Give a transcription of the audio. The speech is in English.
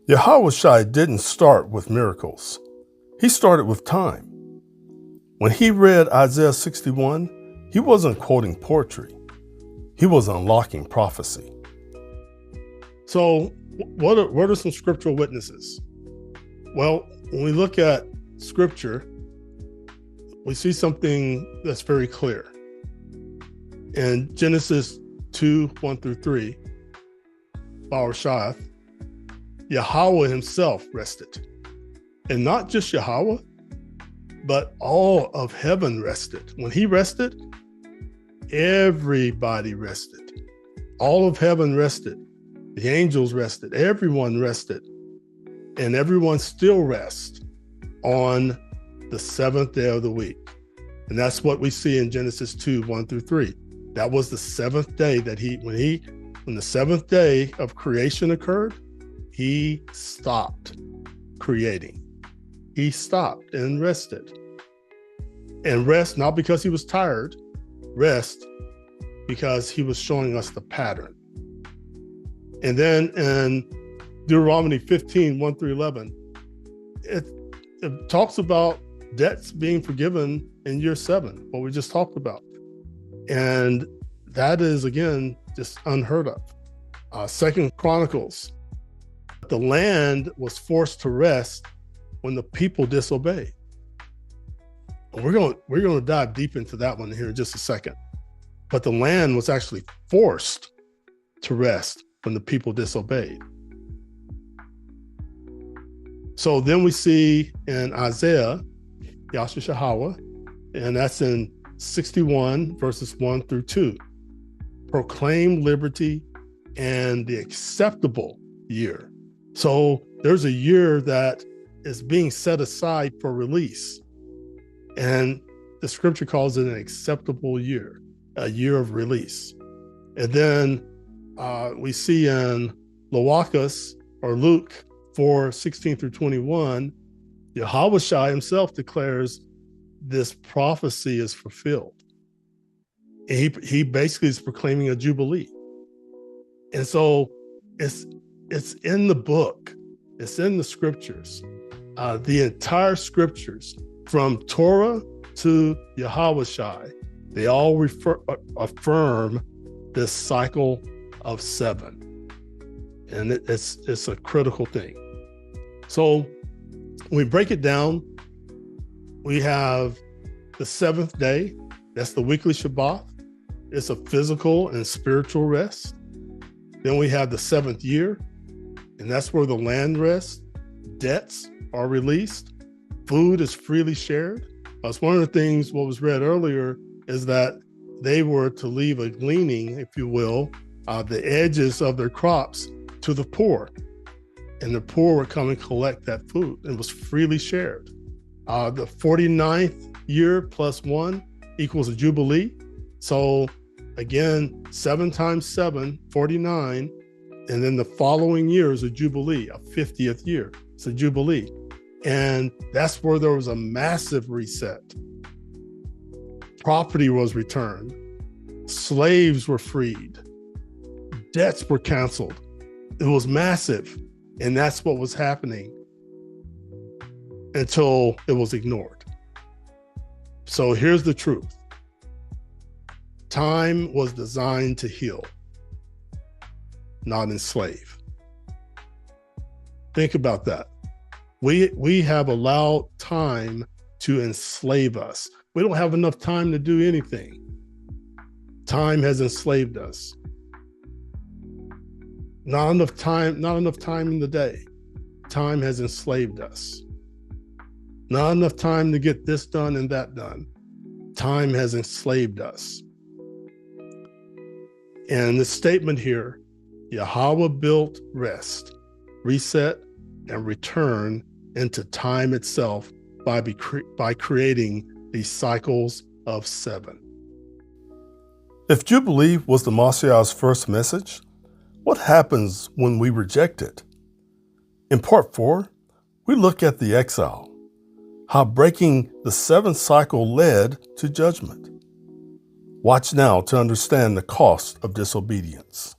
Yahawashai didn't start with miracles. He started with time. When he read Isaiah 61, he wasn't quoting poetry. He was unlocking prophecy. So what are some scriptural witnesses? Well, when we look at scripture, we see something that's very clear. In Genesis 2:1-3, Yahweh himself rested. And not just Yahweh, but all of heaven rested. When he rested, everybody rested. All of heaven rested. The angels rested. Everyone rested. And everyone still rests on the seventh day of the week. And that's what we see in Genesis 2:1-3. That was the seventh day that when the seventh day of creation occurred, he stopped creating. He stopped and rested. And rest, not because he was tired, rest because he was showing us the pattern. And then in Deuteronomy 15:1-11, it talks about debts being forgiven in year 7, what we just talked about. And that is, again, just unheard of. 2 Chronicles, the land was forced to rest when the people disobeyed. We're going to dive deep into that one here in just a second. But the land was actually forced to rest when the people disobeyed. So then we see in Isaiah, Yashaiyahawa, and that's in 61 verses 1-2, proclaim liberty and the acceptable year. So there's a year that is being set aside for release. And the scripture calls it an acceptable year, a year of release. And then we see in Leviticus or Luke 4:16-21, Yahawashai himself declares this prophecy is fulfilled. And he basically is proclaiming a Jubilee. And so it's in the book, it's in the scriptures, the entire scriptures from Torah to Yahawashai, they all affirm this cycle of 7. And it's a critical thing. So when we break it down, we have the 7th day, that's the weekly Shabbat. It's a physical and spiritual rest. Then we have the 7th year, and that's where the land rests. Debts are released. Food is freely shared. That's one of the things what was read earlier is that they were to leave a gleaning, if you will, the edges of their crops to the poor. And the poor would come and collect that food. It was freely shared. The 49th year plus 1 equals a Jubilee. So again, 7 times 7, 49. And then the following year is a Jubilee, a 50th year. It's a Jubilee. And that's where there was a massive reset. Property was returned. Slaves were freed. Debts were canceled. It was massive. And that's what was happening until it was ignored. So here's the truth. Time was designed to heal, not enslave. Think about that. We have allowed time to enslave us. We don't have enough time to do anything. Time has enslaved us. Not enough time in the day. Time has enslaved us. Not enough time to get this done and that done. Time has enslaved us. And the statement here, Yahweh built rest, reset, and return into time itself by creating these cycles of 7. If Jubilee was the Messiah's first message, what happens when we reject it? In part 4, we look at the exile, how breaking the 7th cycle led to judgment. Watch now to understand the cost of disobedience.